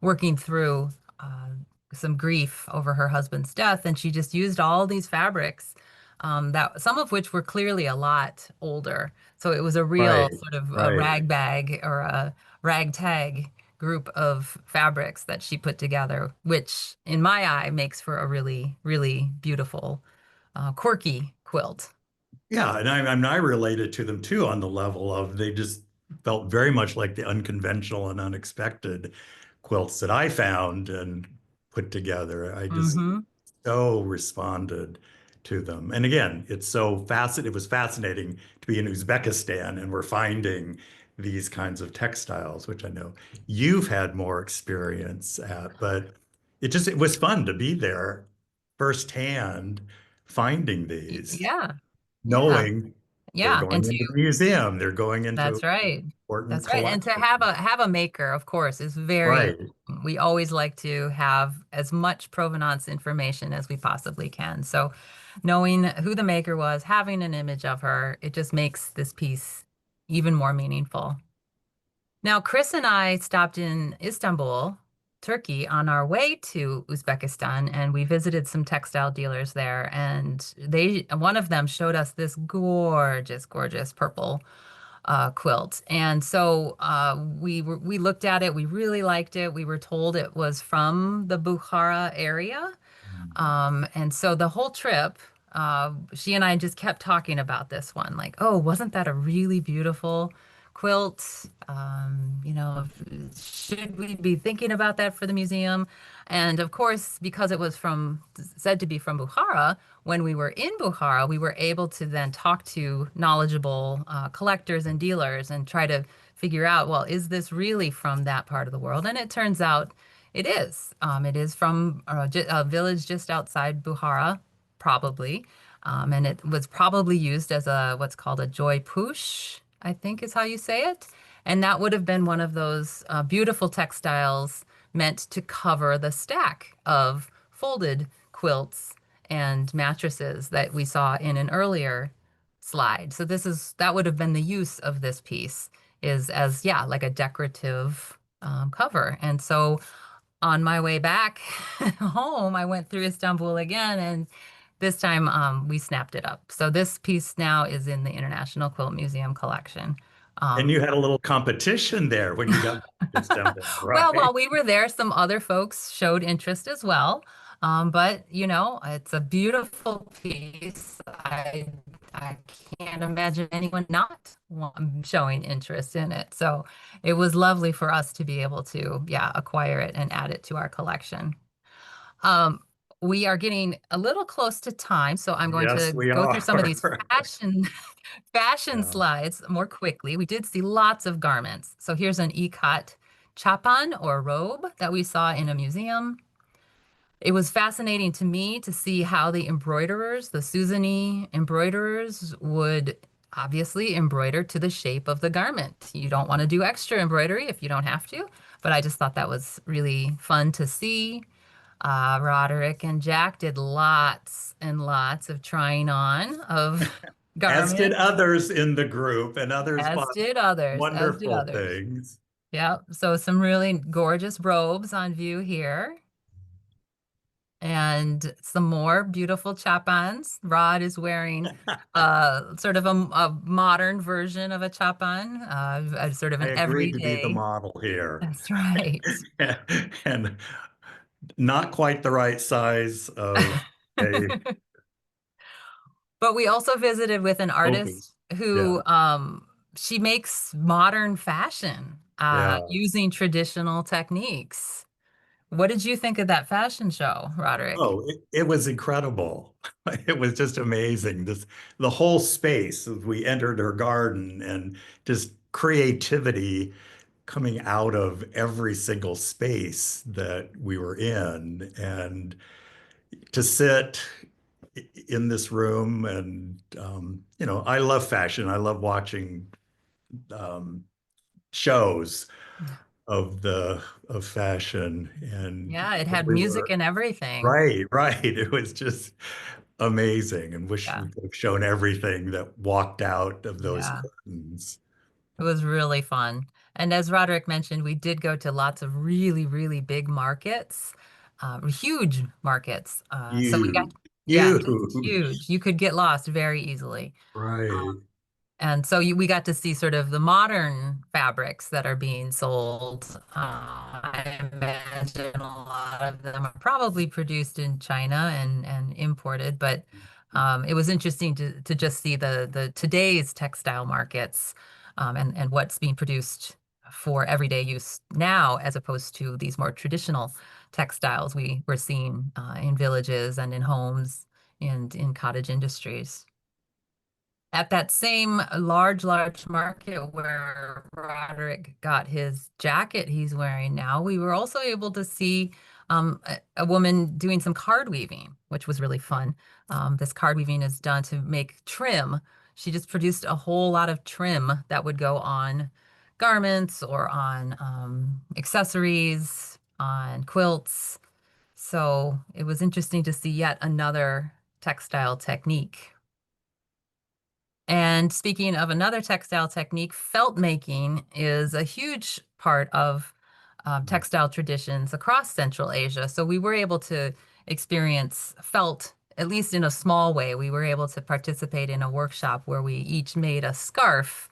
working through uh, some grief over her husband's death, and she just used all these fabrics that some of which were clearly a lot older. So it was a real right, sort of a right. rag bag or a ragtag group of fabrics that she put together, which in my eye makes for a really, really beautiful, quirky quilt. Yeah, and I related to them too on the level of they just felt very much like the unconventional and unexpected quilts that I found and put together. I just Hmm. so responded to them. And again, it's so fascinating. It was fascinating to be in Uzbekistan and we're finding these kinds of textiles, which I know you've had more experience at, but it was fun to be there firsthand finding these Yeah, yeah, knowing they're yeah. And going into the museum, they're going into that's right. important That's right. And to collection. have a maker, of course, is very Right. important. We always like to have as much provenance information as we possibly can. So knowing who the maker was, having an image of her, it just makes this piece even more meaningful. Now, Chris and I stopped in Istanbul, Turkey, on our way to Uzbekistan, and we visited some textile dealers there. And one of them showed us this gorgeous, gorgeous purple quilt. And so we looked at it. We really liked it. We were told it was from the Bukhara area. And so the whole trip, she and I just kept talking about this one, like, oh, wasn't that a really beautiful quilt? Should we be thinking about that for the museum? And of course, because it was said to be from Bukhara, when we were in Bukhara, we were able to then talk to knowledgeable collectors and dealers and try to figure out, well, is this really from that part of the world? And it turns out it is. It is from a village just outside Bukhara, probably. And it was probably used as what's called a joy push, I think is how you say it. And that would have been one of those beautiful textiles meant to cover the stack of folded quilts and mattresses that we saw in an earlier slide. So that would have been the use of this piece is as, yeah, like a decorative cover. And so on my way back home, I went through Istanbul again, and this time we snapped it up. So this piece now is in the International Quilt Museum collection. And Um, you had a little competition there when you got to Istanbul, well, right? while we were there, some other folks showed interest as well. But it's a beautiful piece. I can't imagine anyone not showing interest in it. So it was lovely for us to be able to, yeah, acquire it and add it to our collection. Um, we are getting a little close to time, so I'm going Yes, to we go through some of these are. fashion Yeah. slides more quickly. We did see lots of garments. So here's an Ikat chapan or robe that we saw in a museum. It was fascinating to me to see how the embroiderers, the Suzani embroiderers, would obviously embroider to the shape of the garment. You don't want to do extra embroidery if you don't have to, but I just thought that was really fun to see. Roderick and Jack did lots and lots of trying on of As did garments, others in the group, and others as bought did others, as did wonderful others. things. Yeah, so some really gorgeous robes on view here. And some more beautiful chapans. Rod is wearing sort of a modern version of a chapan, a sort of I an agreed to be the everyday. model here. That's right. And not quite the right size of a But we also visited with an opus. artist Yeah, who she makes modern fashion yeah. using traditional techniques. What did you think of that fashion show, Roderick? Oh, it was incredible. It was just amazing. The whole space as we entered her garden and just creativity coming out of every single space that we were in. And to sit in this room and I love fashion. I love watching um, shows of the of fashion, and Yeah, it had we music were and everything. right. It was just amazing, and wish Yeah, we could have shown everything that walked out of those yeah. curtains. It was really fun. And as Roderick mentioned, we did go to lots of really, really big markets, huge markets. So we got, Huge, yeah, just huge, huge. You could get lost very easily. right. And so we got to see sort of the modern fabrics that are being sold. I imagine a lot of them are probably produced in China and imported, but it was interesting to just see the today's textile markets and what's being produced for everyday use now, as opposed to these more traditional textiles we were seeing in villages and in homes and in cottage industries. At that same large market where Roderick got his jacket he's wearing now, we were also able to see a woman doing some card weaving, which was really fun. This card weaving is done to make trim. She just produced a whole lot of trim that would go on garments or on accessories, on quilts. So it was interesting to see yet another textile technique. And speaking of another textile technique, felt making is a huge part of textile traditions across Central Asia. So we were able to experience felt, at least in a small way. We were able to participate in a workshop where we each made a scarf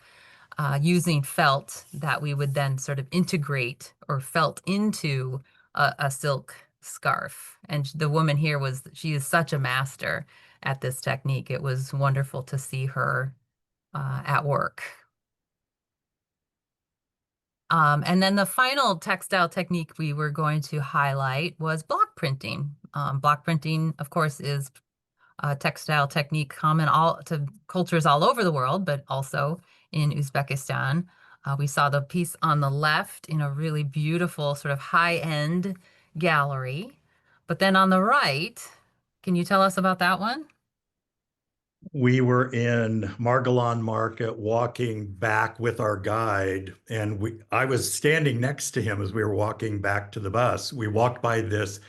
using felt that we would then sort of integrate or felt into a silk scarf. And the woman here she is such a master at this technique. It was wonderful to see her at work. And then the final textile technique we were going to highlight was block printing. Block printing, of course, is a textile technique common all to cultures all over the world, but also in Uzbekistan. We saw the piece on the left in a really beautiful sort of high-end gallery. But then on the right, can you tell us about that one? We were in Margolon Market walking back with our guide, and I was standing next to him as we were walking back to the bus. We walked by this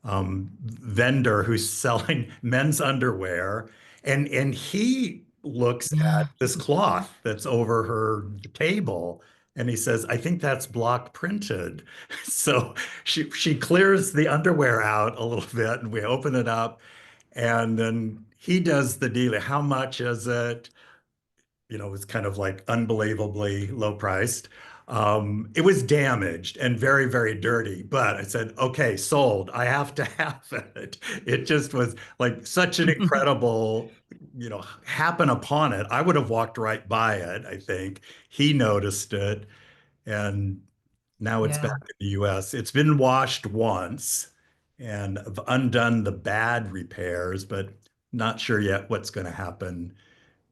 vendor who's selling men's underwear, and he looks at Yeah. this cloth that's over her table and he says, I think that's block printed. So she clears the underwear out a little bit and we open it up and then he does the deal. How much is it? It was kind of like unbelievably low priced. It was damaged and very, very dirty, but I said, okay, sold. I have to have it. It just was like such an incredible, happen upon it. I would have walked right by it, I think. He noticed it, and now it's back Yeah. in the US. It's been washed once, and I've undone the bad repairs, but not sure yet what's going to happen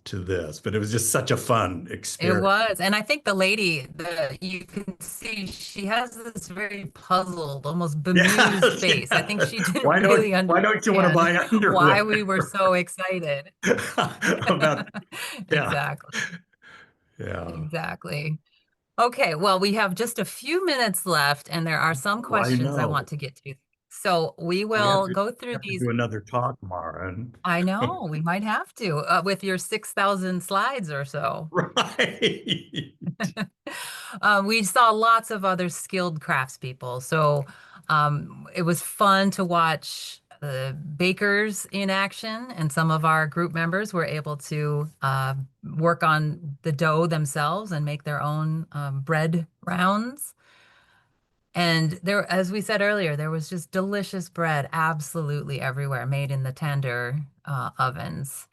to this, but it was just such a fun It experience. was. And I think the lady, you can see she has this very puzzled, almost bemused Yes, face. I think yeah. she didn't Why really why don't you want to understand buy why underwear? we were so excited. About, yeah, Exactly. yeah. Exactly. Okay, well, we have just a few minutes left, and there are some Oh, I questions I want know. to get to. So we We have will to go through have to these. do another talk, Marin. I know we might have to with your 6,000 slides or so. Right. We saw lots of other skilled craftspeople. So it was fun to watch the bakers in action, and some of our group members were able to work on the dough themselves and make their own bread rounds. And there, as we said earlier, there was just delicious bread absolutely everywhere, made in the tender ovens.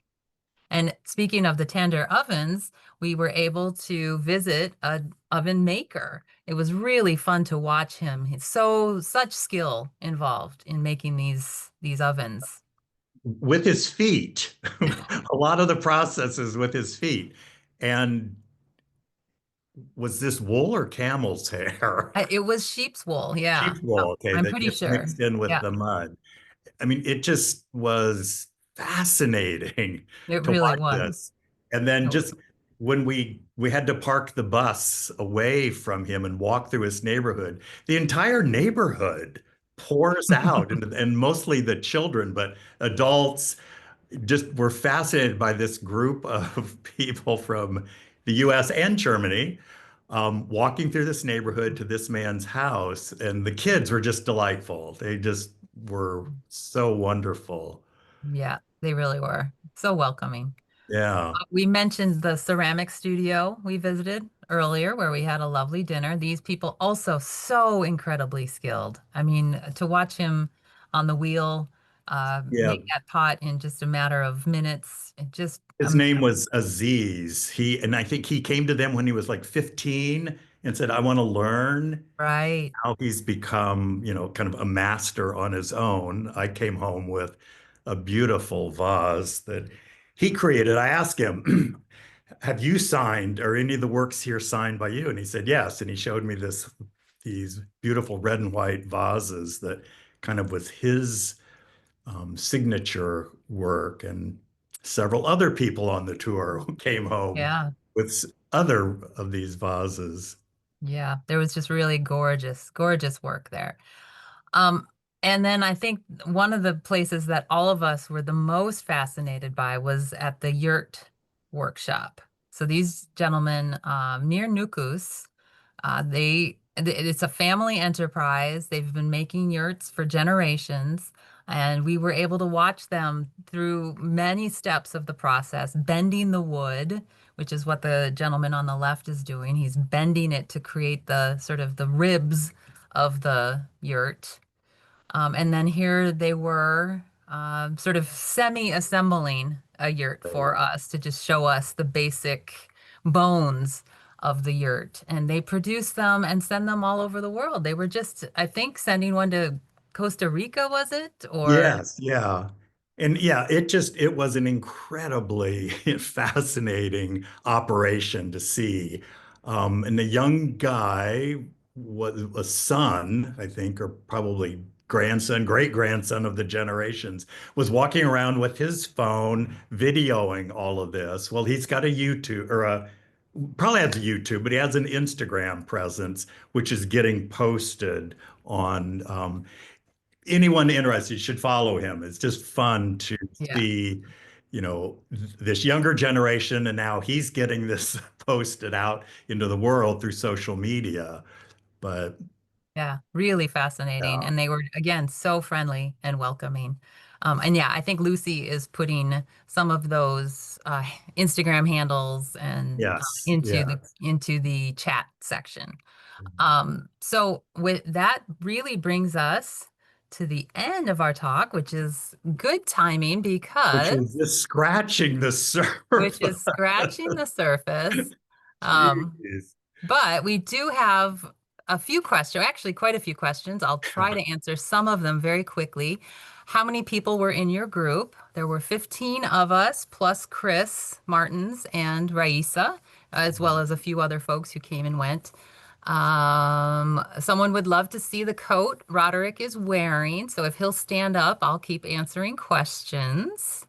And speaking of the tender ovens, we were able to visit a oven maker. It was really fun to watch him. He's such skill involved in making these ovens. With his feet. A lot of the processes with his feet. And was this wool or camel's hair? It was sheep's wool, yeah. Sheep's wool, okay, I'm that pretty gets sure. mixed in with Yeah, the mud. I mean, it just was fascinating it to really watch was. this. And then It- just when we had to park the bus away from him and walk through his neighborhood, the entire neighborhood pours out, and mostly the children, but adults just were fascinated by this group of people from the US and Germany walking through this neighborhood to this man's house. And the kids were just delightful. They just were so wonderful. Yeah, they really were so welcoming. Yeah. We mentioned the ceramic studio we visited earlier, where we had a lovely dinner. These people also so incredibly skilled. I mean, to watch him on the wheel Yeah. make that pot in just a matter of minutes, it just His name was Aziz. And I think he came to them when he was like 15 and said, I want to learn. right. How he's become, kind of a master on his own. I came home with a beautiful vase that he created. I asked him, have you signed, or any of the works here signed by you? And he said, yes. And he showed me these beautiful red and white vases that kind of was his signature work. And several other people on the tour who came home Yeah. with other of these vases. Yeah. There was just really gorgeous, gorgeous work there. Um, and then I think one of the places that all of us were the most fascinated by was at the Yurt workshop. So these gentlemen near Nukus, it's a family enterprise. They've been making yurts for generations, and we were able to watch them through many steps of the process, bending the wood, which is what the gentleman on the left is doing. He's bending it to create the sort of the ribs of the yurt. And then here they were sort of semi-assembling a yurt for us to just show us the basic bones of the yurt. And they produce them and send them all over the world. They were just, I think, sending one to Costa Rica, was it? Or, Yes, yeah. And yeah, it was an incredibly fascinating operation to see. And the young guy was a son, I think, or probably grandson, great grandson of the generations, was walking around with his phone, videoing all of this. Well, he's got a YouTube or probably has a YouTube, but he has an Instagram presence, which is getting posted on anyone interested should follow him. It's just fun to yeah, see, this younger generation, and now he's getting this posted out into the world through social media. But Yeah, really fascinating. yeah, And they were, again, so friendly and welcoming. And yeah, I think Lucy is putting some of those Instagram handles and yes, yeah. into the chat section. So with that really brings us to the end of our talk, which is good timing Which because is just scratching the surface. which is scratching the surface. Um, Jeez. but we do have a few questions, actually quite a few questions. I'll try to answer some of them very quickly. How many people were in your group? There were 15 of us, plus Chris Martins and Raisa, as well as a few other folks who came and went. Someone would love to see the coat Roderick is wearing. So if he'll stand up, I'll keep answering questions.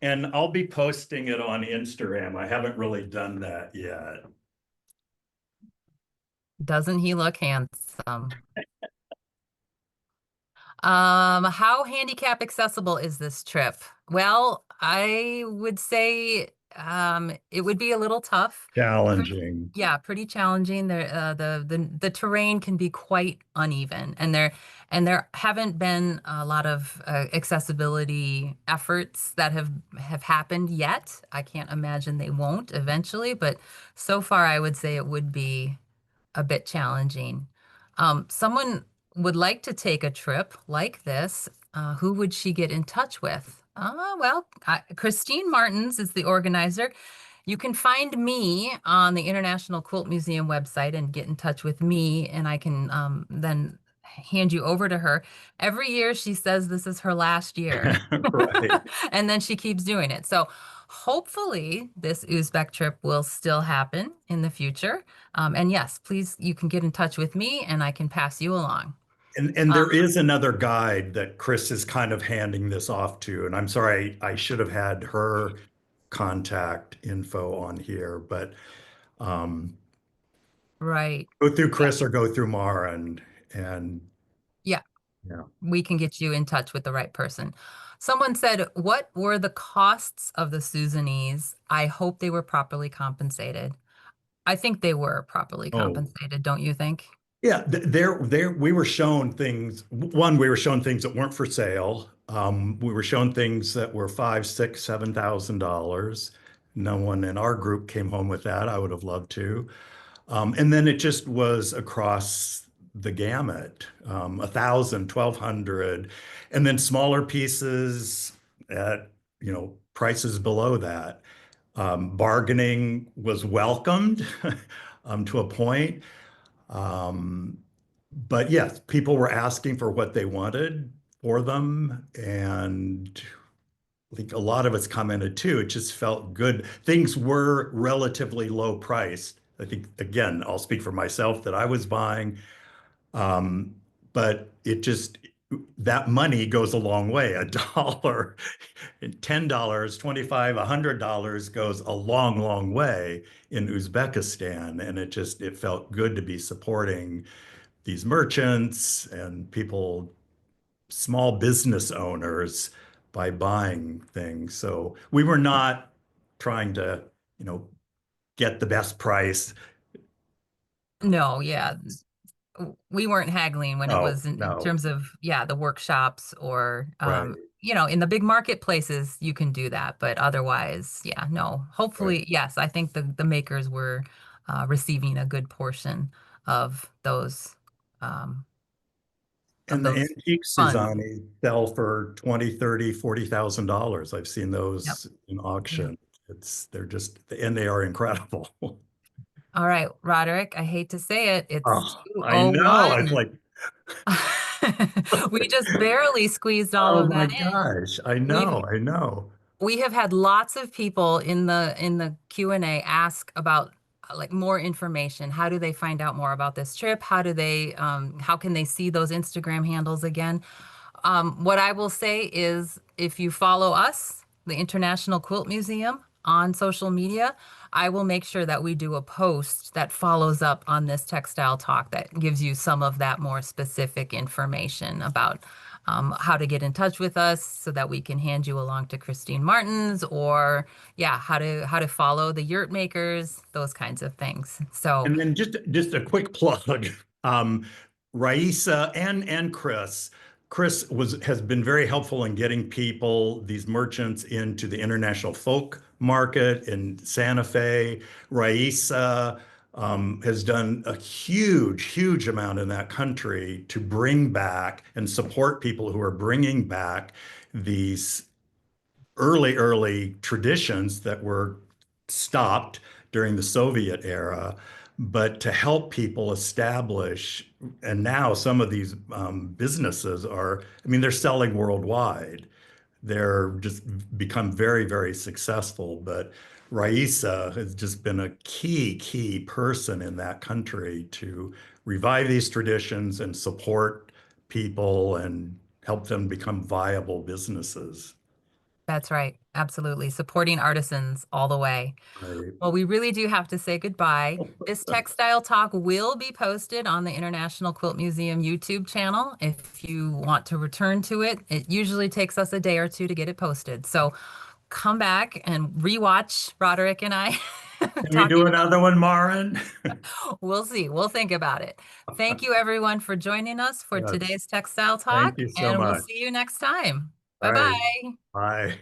And I'll be posting it on Instagram. I haven't really done that yet. Doesn't he look handsome? How handicap accessible is this trip? Well, I would say it would be a little tough. Challenging. Yeah, pretty challenging. The terrain can be quite uneven, and there haven't been a lot of accessibility efforts that have happened yet. I can't imagine they won't eventually, but so far I would say it would be a bit challenging. Someone would like to take a trip like this. Who would she get in touch with? Christine Martins is the organizer. You can find me on the International Quilt Museum website and get in touch with me, and I can then hand you over to her. Every year she says this is her last year, Right. and then she keeps doing it. So hopefully this Uzbek trip will still happen in the future. And yes, please, you can get in touch with me and I can pass you along. And Uh, there is another guide that Chris is kind of handing this off to. And I'm sorry, I should have had her contact info on here, but um, right. go through Yeah. Chris or go through Mara and Yeah. yeah. We can get you in touch with the right person. Someone said, what were the costs of the Suzanese? I hope they were properly compensated. I think they were properly Oh, compensated, don't you think? yeah, there we were shown things. One, we were shown things that weren't for sale. We were shown things that were five, six, $7,000. No one in our group came home with that. I would have loved to. And then it just was across the gamut, 1,000, 1,200, and then smaller pieces at, prices below that. Bargaining was welcomed to a point. Um, but yes, people were asking for what they wanted for them. And I think a lot of us commented too. It just felt good. Things were relatively low priced. I think, again, I'll speak for myself that I was buying. Um, but it just, that money goes a long way. A dollar, $10, 25, $100 goes a long, long way in Uzbekistan. And it felt good to be supporting these merchants and people, small business owners by buying things. So we were not trying to, you know, get the best price. No, yeah. We weren't haggling when it No, was in no, terms of, yeah, the workshops or, right. in the big marketplaces, you can do that. But otherwise, yeah, no. Right. Hopefully, yes, I think the makers were receiving a good portion of um, And the those antique funds. Suzani sell for 20, 30, $40,000. I've seen Yep. those in Yeah. auction. They're just, and they are incredible. All right, Roderick, I hate to say it, it's Oh, I know. I was 2:01. like, We just barely squeezed all oh of my that in. gosh. I We've know. I know. we have had lots of people in the Q&A ask about like more information. How do they find out more about this trip? How can they see those Instagram handles again? What I will say is if you follow us, the International Quilt Museum, on social media, I will make sure that we do a post that follows up on this textile talk that gives you some of that more specific information about how to get in touch with us so that we can hand you along to Christine Martin's, or yeah, how to follow the yurt makers, those kinds of things. So And then just a quick plug. Um, Raisa and Chris. Chris has been very helpful in getting people, these merchants, into the international folk market in Santa Fe. Raisa has done a huge amount in that country to bring back and support people who are bringing back these early traditions that were stopped during the Soviet era, but to help people establish. And now some of these businesses are, I mean, they're selling worldwide. They're just become very successful. But Raisa has just been a key person in that country to revive these traditions and support people and help them become viable businesses. that's right. Absolutely. Supporting artisans all the way. Right. Well, we really do have to say goodbye. This textile talk will be posted on the International Quilt Museum YouTube channel. If you want to return to it, it usually takes us a day or two to get it posted. So come back and rewatch Roderick and I Can we talking. do another one, Marin? We'll see. We'll think about it. Thank you, everyone, for joining us for Yes. today's textile Thank talk, you so and we'll much. see you next time. All right. Bye-bye. Bye.